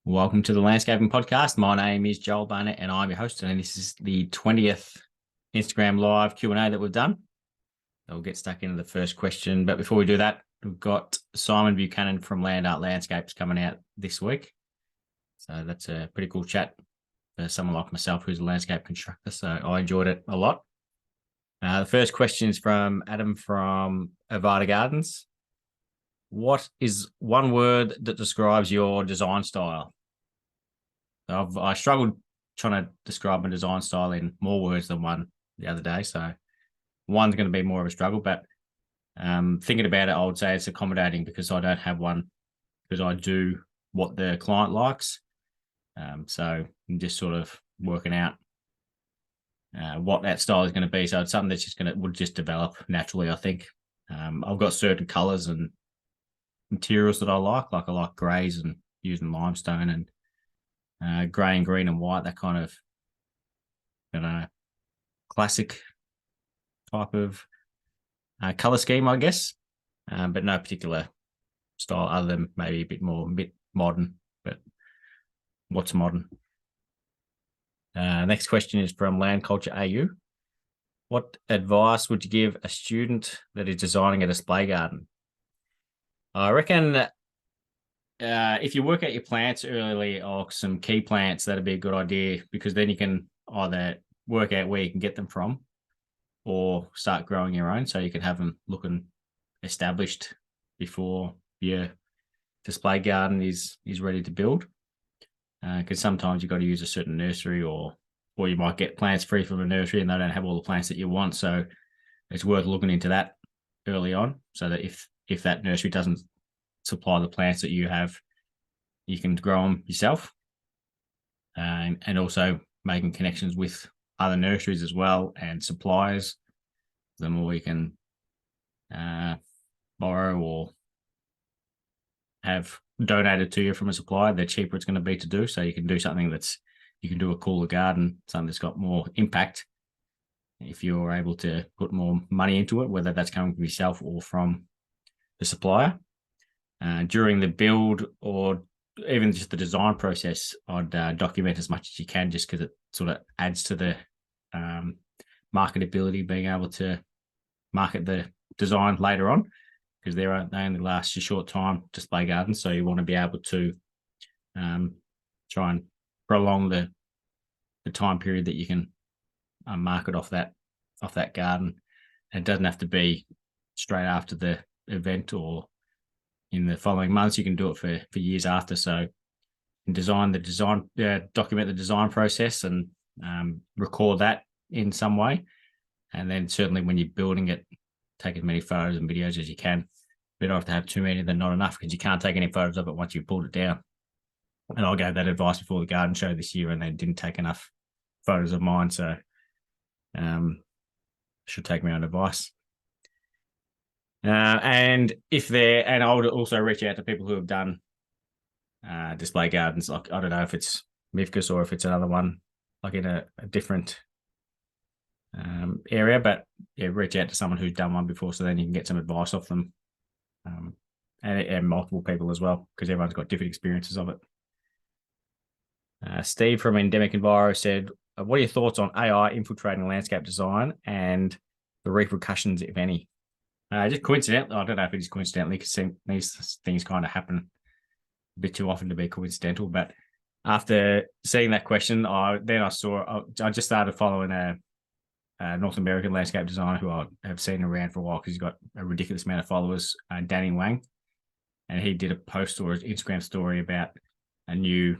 Welcome to the Landscaping Podcast. My name is Joel Barnett and I'm your host, and this is the 20th Instagram Live Q&A that we've done. We'll get stuck into the first question, but before we do that, we've got Simon Buchanan from Land Art Landscapes coming out this week. So that's a pretty cool chat for someone like myself who's a landscape constructor, so I enjoyed it a lot. The first question is from Adam from Avada Gardens. What is one word that describes your design style? I struggled trying to describe my design style in more words than one the other day. So one's going to be more of a struggle, but thinking about it, I would say it's accommodating because I don't have one, because I do what the client likes. So I'm just sort of working out what that style is going to be. So it's something that's would just develop naturally, I think. I've got certain colors and materials that I like I like greys and using limestone and grey and green and white, that kind of classic type of color scheme, I guess, but no particular style other than maybe a bit modern. But what's modern? Next question is from Land Culture AU. What advice would you give a student that is designing a display garden? I reckon if you work out your plants early or some key plants, that'd be a good idea, because then you can either work out where you can get them from or start growing your own, so you can have them looking established before your display garden is ready to build. Because sometimes you've got to use a certain nursery, or you might get plants free from a nursery and they don't have all the plants that you want. So it's worth looking into that early on, so that if that nursery doesn't supply the plants that you have, you can grow them yourself. And also making connections with other nurseries as well and suppliers. The more you can borrow or have donated to you from a supplier, the cheaper it's going to be to do. So you can do something you can do a cooler garden, something that's got more impact if you're able to put more money into it, whether that's coming from yourself or from the supplier. During the build or even just the design process, I'd document as much as you can, just because it sort of adds to the marketability, being able to market the design later on, because they only last a short time, display gardens. So you want to be able to try and prolong the time period that you can market off that garden. And it doesn't have to be straight after the event or in the following months. You can do it for years after. So document the design process and record that in some way. And then certainly when you're building it, take as many photos and videos as you can. Better off to have too many than not enough, because you can't take any photos of it once you've pulled it down. And I gave that advice before the garden show this year, and they didn't take enough photos of mine. So should take my own advice. And I would also reach out to people who have done display gardens. Like, I don't know if it's Mifkus or if it's another one, like in a different area, but yeah, reach out to someone who's done one before, so then you can get some advice off them, and multiple people as well, because everyone's got different experiences of it. Steve from Endemic Enviro said, what are your thoughts on AI infiltrating landscape design and the repercussions, if any? Just coincidentally, I don't know if it is coincidentally, because these things kind of happen a bit too often to be coincidental. But after seeing that question, I just started following a North American landscape designer who I have seen around for a while, because he's got a ridiculous amount of followers, Danny Wang. And he did a post or an Instagram story about a new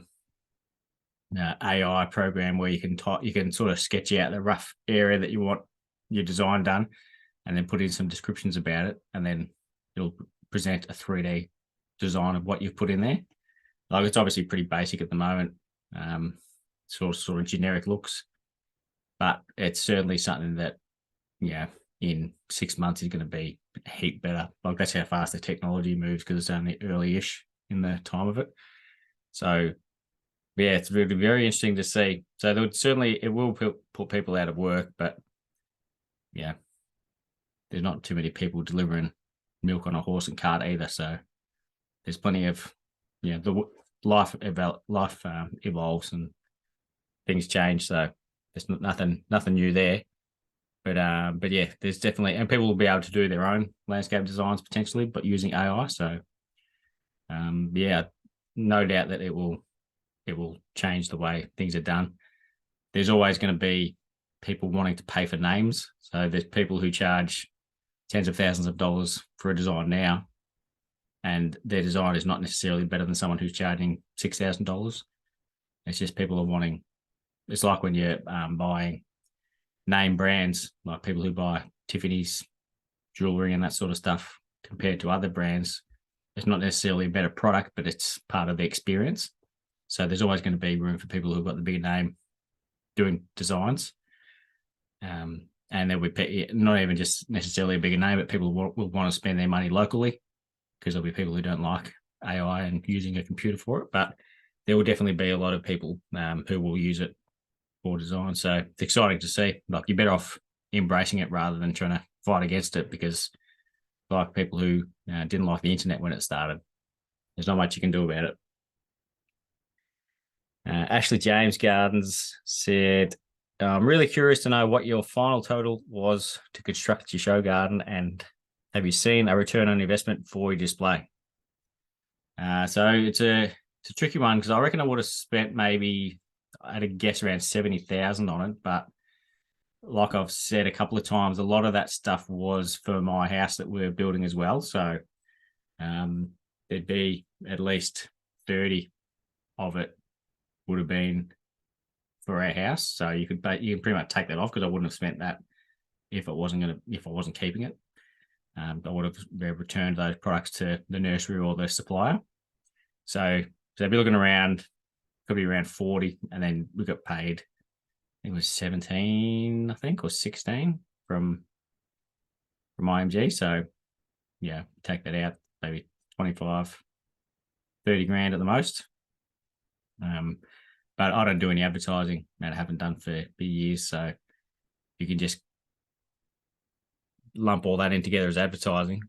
AI program where you can sort of sketch out the rough area that you want your design done, and then put in some descriptions about it, and then it'll present a 3D design of what you've put in there. Like, it's obviously pretty basic at the moment, sort of generic looks, but it's certainly something that, in 6 months is going to be a heap better. Like, that's how fast the technology moves, because it's only early-ish in the time of it. So yeah, it's really very interesting to see. So it will put people out of work, but yeah, there's not too many people delivering milk on a horse and cart either. So there's plenty of, life evolves and things change. So there's nothing new there. But yeah, there's definitely, and people will be able to do their own landscape designs potentially, but using AI. So yeah, no doubt that it will change the way things are done. There's always going to be people wanting to pay for names. So there's people who charge tens of thousands of dollars for a design now, and their design is not necessarily better than someone who's charging $6,000. It's just people are wanting. It's like when you're buying name brands, like people who buy Tiffany's jewelry and that sort of stuff compared to other brands. It's not necessarily a better product, but it's part of the experience. So there's always going to be room for people who've got the bigger name doing designs. And then we not even just necessarily a bigger name, but people will want to spend their money locally, because there'll be people who don't like AI and using a computer for it. But there will definitely be a lot of people who will use it for design. So it's exciting to see. Like, you're better off embracing it rather than trying to fight against it, because like people who didn't like the internet when it started, there's not much you can do about it. Ashley James Gardens said, I'm really curious to know what your final total was to construct your show garden, and have you seen a return on investment for your display? So it's a tricky one, because I reckon I would have spent maybe, I had a guess, around 70,000 on it. But like I've said a couple of times, a lot of that stuff was for my house that we're building as well. So there'd be at least 30 of it would have been for our house. So you can pretty much take that off, because I wouldn't have spent that if I wasn't keeping it. I would have returned those products to the nursery or the supplier. So they'd be looking around, could be around 40, and then we got paid, I think it was 17, I think, or 16 from IMG. So yeah, take that out, maybe 25, 30 grand at the most. But I don't do any advertising, and I haven't done for years. So you can just lump all that in together as advertising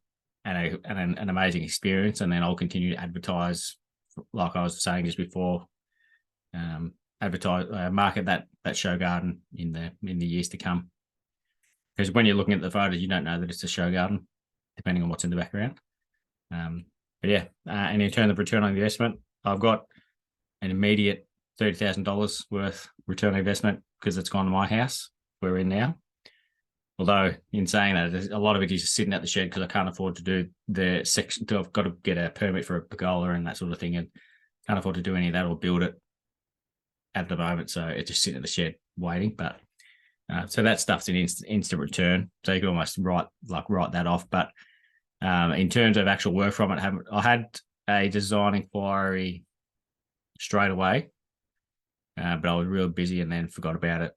and an amazing experience. And then I'll continue to advertise, like I was saying just before, market that show garden in the years to come. Because when you're looking at the photos, you don't know that it's a show garden, depending on what's in the background. But yeah, and in terms of return on investment, I've got an immediate $30,000 worth return on investment, because it's gone to my house we're in now. Although, in saying that, a lot of it is just sitting at the shed, because I can't afford to do the section. I've got to get a permit for a pergola and that sort of thing, and can't afford to do any of that or build it at the moment. So it's just sitting at the shed waiting. But so that stuff's an instant return. So you can almost write that off. But in terms of actual work from it, I had a design inquiry straight away, but I was real busy and then forgot about it.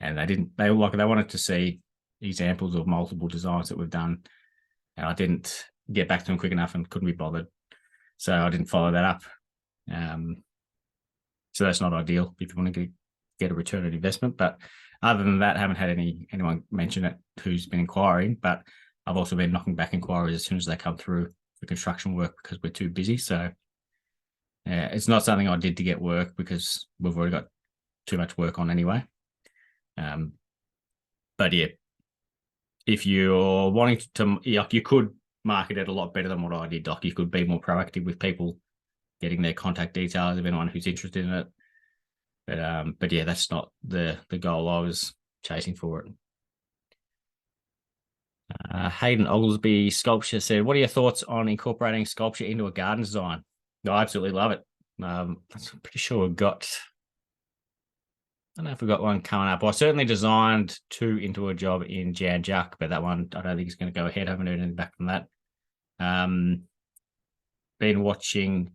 And they wanted to see examples of multiple designs that we've done, and I didn't get back to them quick enough and couldn't be bothered. So I didn't follow that up. So that's not ideal if you want to get a return on investment. But other than that, I haven't had anyone mention it who's been inquiring, but I've also been knocking back inquiries as soon as they come through for construction work, because we're too busy. So yeah, it's not something I did to get work, because we've already got too much work on anyway. But yeah, if you're wanting to, you could market it a lot better than what I did. Like, you could be more proactive with people, getting their contact details of anyone who's interested in it. But yeah, that's not the goal I was chasing for it. Hayden Oglesby Sculpture said, what are your thoughts on incorporating sculpture into a garden design? I absolutely love it. I'm pretty sure we've got, I don't know if we've got one coming up. I certainly designed 2 into a job in Jan Juck, but that one I don't think is going to go ahead. I haven't heard anything back from that. Been watching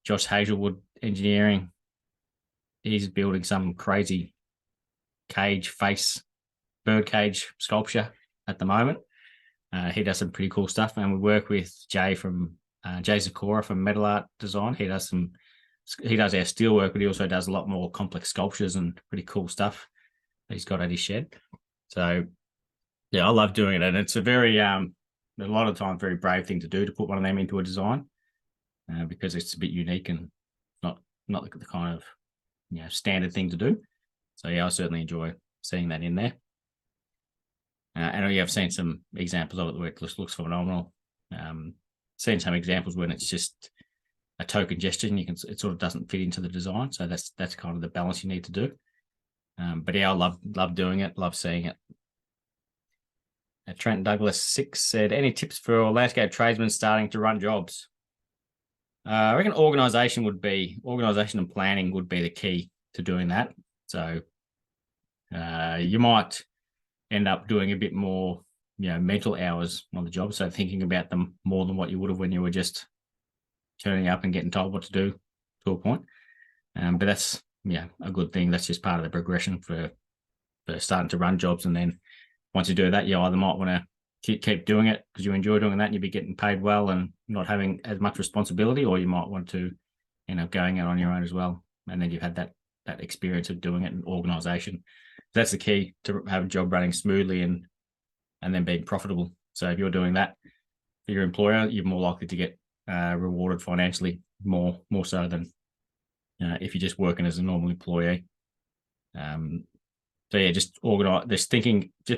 Josh Hazelwood Engineering. He's building some crazy bird cage sculpture at the moment. He does some pretty cool stuff, and we work with Jay Zakora from Metal Art Design. He does our steel work, but he also does a lot more complex sculptures and pretty cool stuff that he's got at his shed. So yeah, I love doing it, and it's a very a lot of times very brave thing to do, to put one of them into a design, because it's a bit unique and not the kind of standard thing to do. So yeah, I certainly enjoy seeing that in there. And I've seen some examples of it where it looks phenomenal. Seen some examples when it's just a token gesture and it sort of doesn't fit into the design. So that's kind of the balance you need to do. But yeah, I love doing it, love seeing it. Trent Douglas 6 said, any tips for landscape tradesmen starting to run jobs? I reckon organisation and planning would be the key to doing that. So you might end up doing a bit more, mental hours on the job. So thinking about them more than what you would have when you were just turning up and getting told what to do to a point. But that's, a good thing. That's just part of the progression for starting to run jobs. And then once you do that, you either might want to keep doing it because you enjoy doing that and you'll be getting paid well and not having as much responsibility, or you might want to end up going out on your own as well. And then you've had that experience of doing it in organisation. That's the key to have a job running smoothly and then being profitable. So if you're doing that for your employer, you're more likely to get rewarded financially more so than if you're just working as a normal employee. So yeah, just organize. Just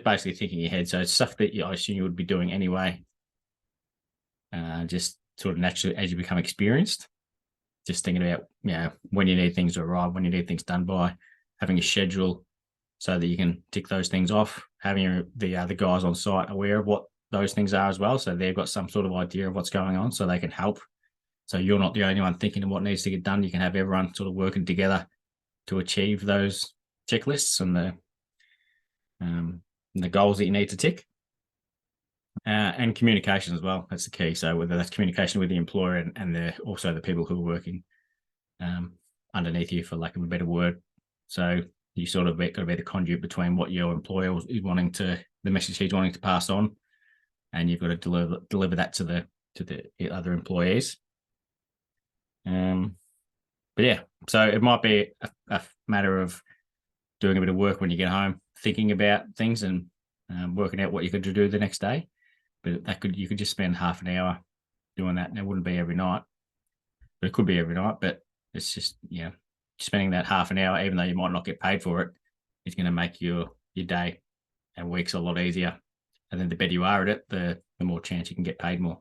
basically thinking ahead. So it's stuff that I assume you would be doing anyway. Just sort of naturally as you become experienced. Just thinking about when you need things to arrive, when you need things done by, having a schedule so that you can tick those things off. Having the other guys on site aware of what those things are as well, so they've got some sort of idea of what's going on, so they can help. So you're not the only one thinking of what needs to get done. You can have everyone sort of working together to achieve those checklists and the goals that you need to tick. And communication as well. That's the key. So whether that's communication with the employer and also the people who are working underneath you, for lack of a better word. So you sort of got to be the conduit between what your employer is wanting to, the message he's wanting to pass on, and you've got to deliver that to the other employees. But yeah, so it might be a matter of doing a bit of work when you get home, thinking about things and working out what you could do the next day. But you could just spend half an hour doing that, and it wouldn't be every night. But it could be every night. But it's just spending that half an hour, even though you might not get paid for it, is going to make your day and weeks a lot easier. And then the better you are at it, the more chance you can get paid more.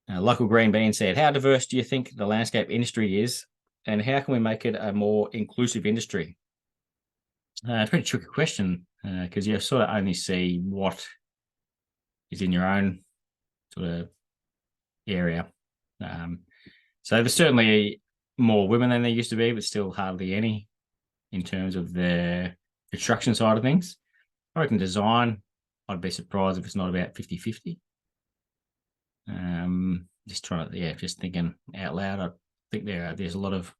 Local Green Bean said, how diverse do you think the landscape industry is, and how can we make it a more inclusive industry? It's a pretty tricky question because you sort of only see what is in your own sort of area. So there's certainly more women than there used to be, but still hardly any in terms of the construction side of things. I reckon design, I'd be surprised if it's not about 50-50. Just thinking out loud, I think there's a lot of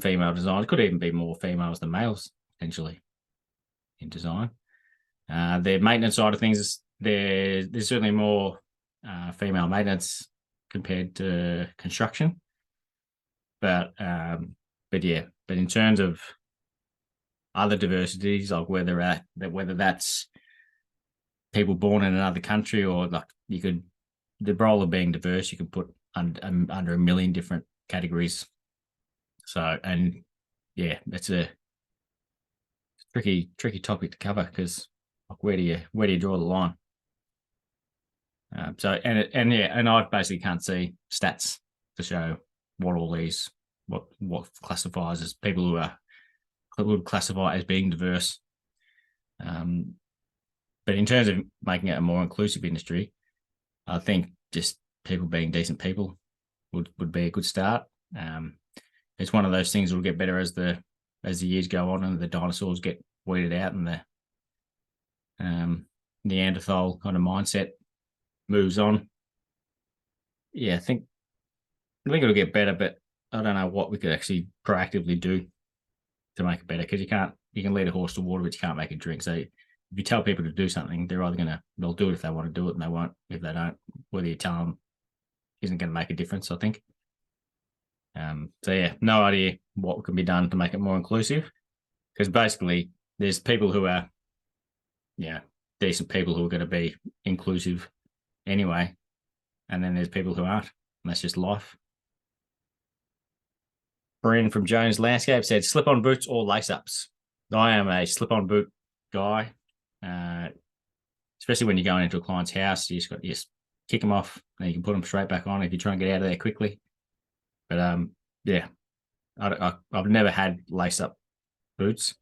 female designers. Could even be more females than males potentially in design. The maintenance side of things, there's certainly more female maintenance compared to construction. But in terms of other diversities, like whether that's people born in another country, or like the role of being diverse, you can put under a million different categories. So, and yeah, it's a tricky topic to cover because like where do you draw the line? And I basically can't see stats to show what classifies as people who would classify as being diverse. But in terms of making it a more inclusive industry, I think just people being decent people would be a good start. It's one of those things that will get better as the years go on and the dinosaurs get weeded out and the Neanderthal kind of mindset moves on. Yeah, I think it'll get better, but I don't know what we could actually proactively do to make it better, because you can lead a horse to water, but you can't make it drink. So if you tell people to do something, they'll do it if they want to do it, and they won't if they don't. Whether you tell them isn't going to make a difference, I think. So yeah, no idea what can be done to make it more inclusive, because basically there's people who are, decent people who are going to be inclusive anyway, and then there's people who aren't, and that's just life. Bryn from Jones Landscape said slip-on boots or lace-ups. I am a slip-on boot guy, especially when you're going into a client's house. You just kick them off, and you can put them straight back on if you try and get out of there quickly. But yeah, I've never had lace-up boots.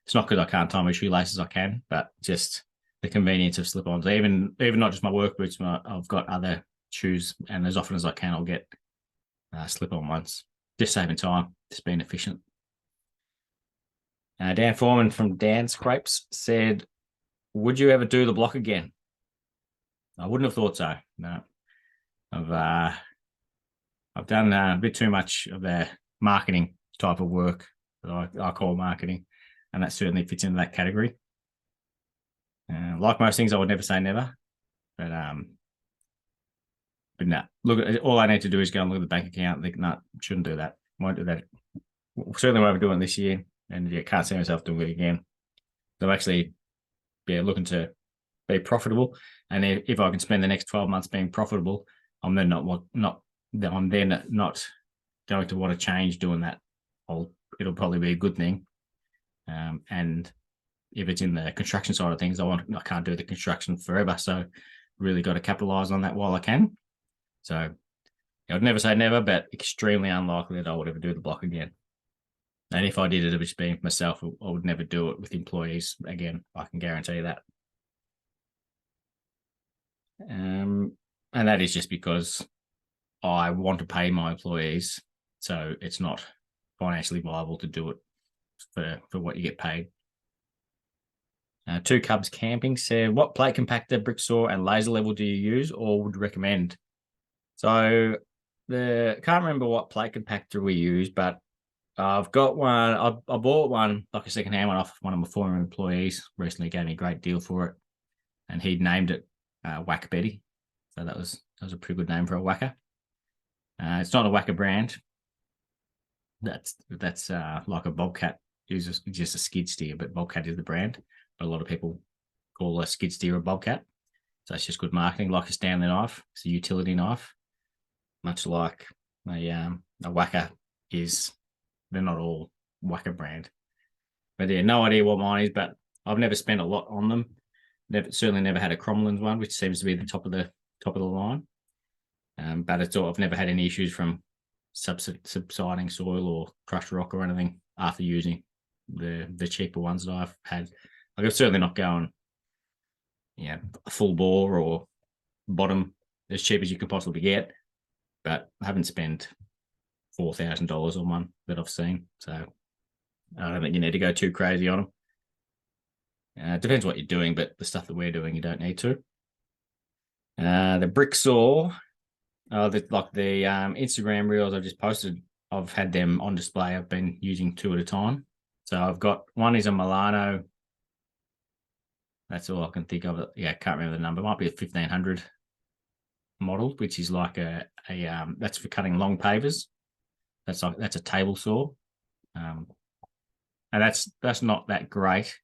It's not because I can't tie my shoelaces, I can, but just the convenience of slip-ons. Even not just my work boots, but I've got other shoes, and as often as I can, I'll get slip-on ones. Just saving time, just being efficient. Dan Foreman from Dan's Crepes said, would you ever do the block again? I wouldn't have thought so. No. I've done a bit too much of the marketing type of work that I call marketing, and that certainly fits into that category. Like most things, I would never say never, but no. Look, all I need to do is go and look at the bank account and think, no, shouldn't do that. Won't do that. Certainly won't be doing it this year, and can't see myself doing it again. So I'm actually, looking to be profitable, and if I can spend the next 12 months being profitable, I'm then not going to want to change doing that. It'll probably be a good thing, and if it's in the construction side of things, I can't do the construction forever, so really got to capitalize on that while I can. So I'd never say never, but extremely unlikely that I would ever do the block again. And if I did it, it would just be myself. I would never do it with employees again. I can guarantee that. And that is just because I want to pay my employees, so it's not financially viable to do it for what you get paid. Two Cubs Camping said, what plate compactor, brick saw, and laser level do you use or would recommend? So can't remember what plate compactor we use, but I've got one. I bought one, like a secondhand one, off one of my former employees. Recently gave me a great deal for it, and he'd named it Whack Betty. So that was a pretty good name for a whacker. It's not a whacker brand. That's like a Bobcat uses just a skid steer, but Bobcat is the brand. But a lot of people call a skid steer a Bobcat. So it's just good marketing, like a Stanley knife. It's a utility knife, much like a whacker is. They're not all whacker brand. But yeah, no idea what mine is, but I've never spent a lot on them. Certainly never had a Cromlin's one, which seems to be the top of the line. But I've never had any issues from subsiding soil or crushed rock or anything after using the cheaper ones that I've had. Like, I'm certainly not going, full bore or bottom as cheap as you can possibly get, but I haven't spent $4,000 on one that I've seen. So I don't think you need to go too crazy on them. It depends what you're doing, but the stuff that we're doing, you don't need to. The brick saw, the Instagram reels I've just posted, I've had them on display. I've been using two at a time. So I've got one is a Milano. That's all I can think of. I can't remember the number. It might be a 1500 model, which is like that's for cutting long pavers. That's a table saw, and that's not that great,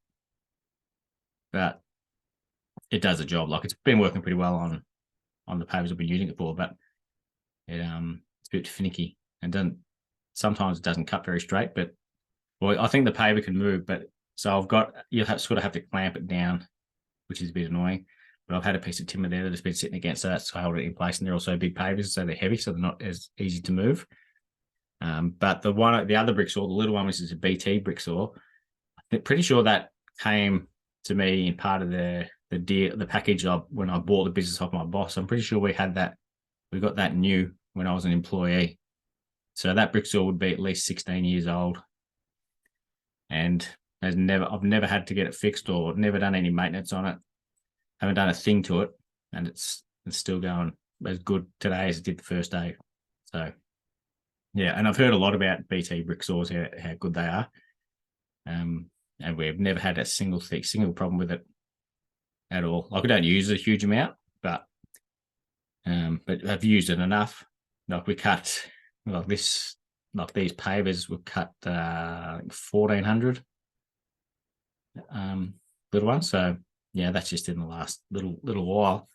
but it does the job. Like, it's been working pretty well on the pavers I've been using it for, but it's a bit finicky and sometimes it doesn't cut very straight. But I think the paver can move, but so you'll sort of have to clamp it down, which is a bit annoying. But I've had a piece of timber there that has been sitting against that, so I hold it in place, and they're also big pavers, so they're heavy, so they're not as easy to move. But the other brick saw, the little one, which is a BT brick saw, I'm pretty sure that came to me in part of the package when I bought the business off my boss. I'm pretty sure we got that new when I was an employee. So that brick saw would be at least 16 years old, and I've never had to get it fixed or never done any maintenance on it. Haven't done a thing to it, and it's still going as good today as it did the first day. So yeah, and I've heard a lot about BT brick saws, how good they are, and we've never had a single problem with it at all. Like, we don't use it a huge amount, but I've used it enough. Like, we cut these pavers were cut 1400 little ones. So yeah, that's just in the last little while,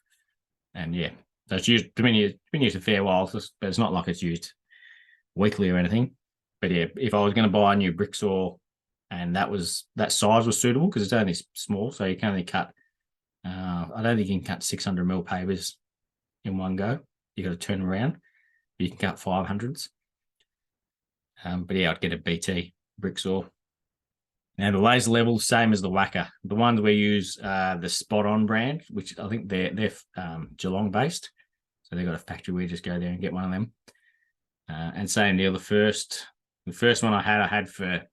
and yeah, so it's been used a fair while, but it's not like it's used weekly or anything. But yeah, if I was going to buy a new brick saw and that size was suitable, because it's only small, so you can only cut, I don't think you can cut 600 mil papers in one go. You got to turn around. You can cut 500s. But yeah, I'd get a BT brick saw. Now the laser level, same as the Wacker. The ones we use, the Spot On brand, which I think they're Geelong based. So they've got a factory. We just go there and get one of them. And same deal. The first one I had for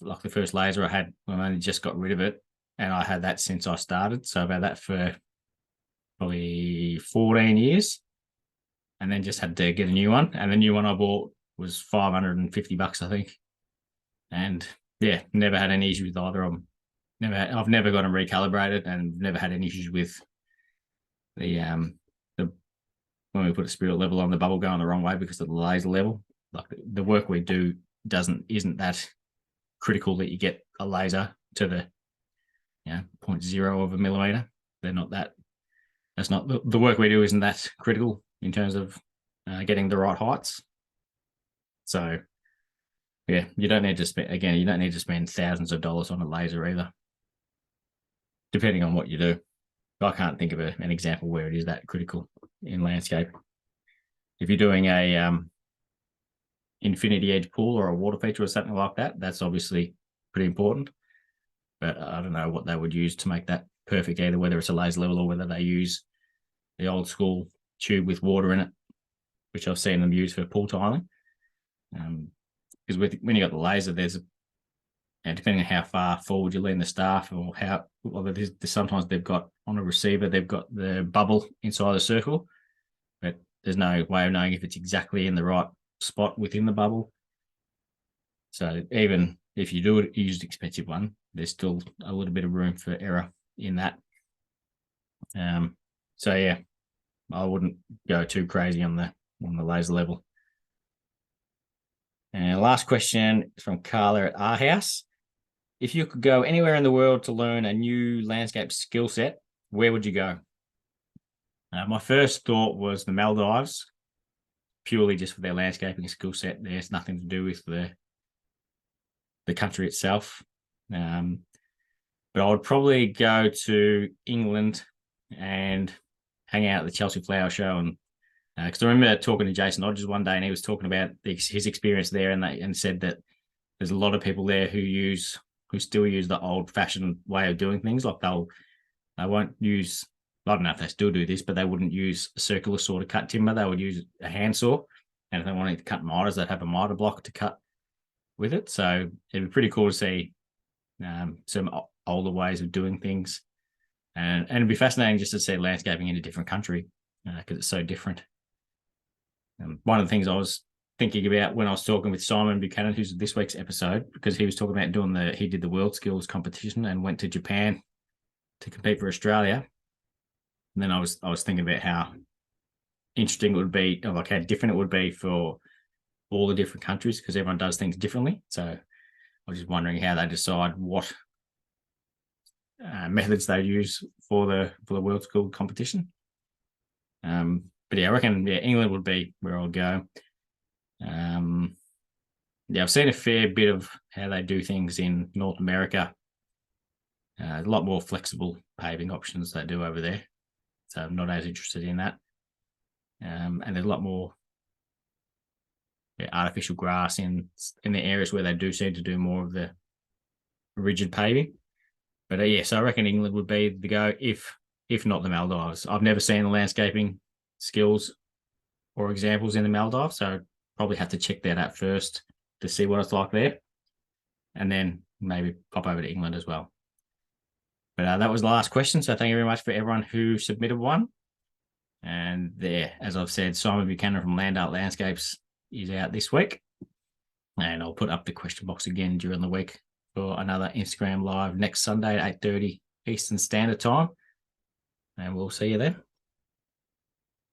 like the first laser I had when I only just got rid of it, and I had that since I started. So I've had that for probably 14 years, and then just had to get a new one. And the new one I bought was $550, I think. And yeah, never had any issues with either of them. I've never got them recalibrated, and never had any issues with the when we put a spirit level on the bubble going the wrong way because of the laser level. Like the work we do isn't that critical that you get a laser to the 0.0 of a millimeter. They're not that. That's not the work we do isn't that critical in terms of getting the right heights. So yeah, you don't need to spend thousands of dollars on a laser either, depending on what you do. I can't think of an example where it is that critical in landscape. If you're doing a infinity edge pool or a water feature or something like that, that's obviously pretty important. But I don't know what they would use to make that perfect either, whether it's a laser level or whether they use the old school tube with water in it, which I've seen them use for pool tiling. Because when you got the laser, depending on how far forward you lean the staff or sometimes they've got on a receiver, they've got the bubble inside the circle, but there's no way of knowing if it's exactly in the right spot within the bubble. So even if you do use an expensive one, there's still a little bit of room for error in that. So yeah, I wouldn't go too crazy on the laser level. And last question is from Carla at our house. If you could go anywhere in the world to learn a new landscape skill set, where would you go? My first thought was the Maldives, purely just for their landscaping skill set. There's nothing to do with the country itself. But I would probably go to England and hang out at the Chelsea Flower Show. And because I remember talking to Jason Hodges one day, and he was talking about his experience there, and said that there's a lot of people there who still use the old-fashioned way of doing things. Like they won't use, I don't know if they still do this, but they wouldn't use a circular saw to cut timber. They would use a handsaw, and if they wanted to cut miters, they'd have a miter block to cut with it. So it'd be pretty cool to see some older ways of doing things, and it'd be fascinating just to see landscaping in a different country because it's so different. One of the things I was thinking about when I was talking with Simon Buchanan, who's this week's episode, because he was talking about he did the World Skills competition and went to Japan to compete for Australia. And then I was thinking about how interesting it would be, like how different it would be for all the different countries, because everyone does things differently. So I was just wondering how they decide what methods they use for the World Skill competition. But yeah, I reckon England would be where I'll go. I've seen a fair bit of how they do things in North America. A lot more flexible paving options they do over there, so I'm not as interested in that. And there's a lot more artificial grass in the areas where they do seem to do more of the rigid paving. But so I reckon England would be the go, if not the Maldives. I've never seen the landscaping skills or examples in the Maldives, so probably have to check that out first to see what it's like there, and then maybe pop over to England as well. But that was the last question, so thank you very much for everyone who submitted one. And there, as I've said, Simon Buchanan from Land Art Landscapes is out this week, and I'll put up the question box again during the week for another Instagram live next Sunday at 8:30 Eastern Standard Time, and we'll see you then.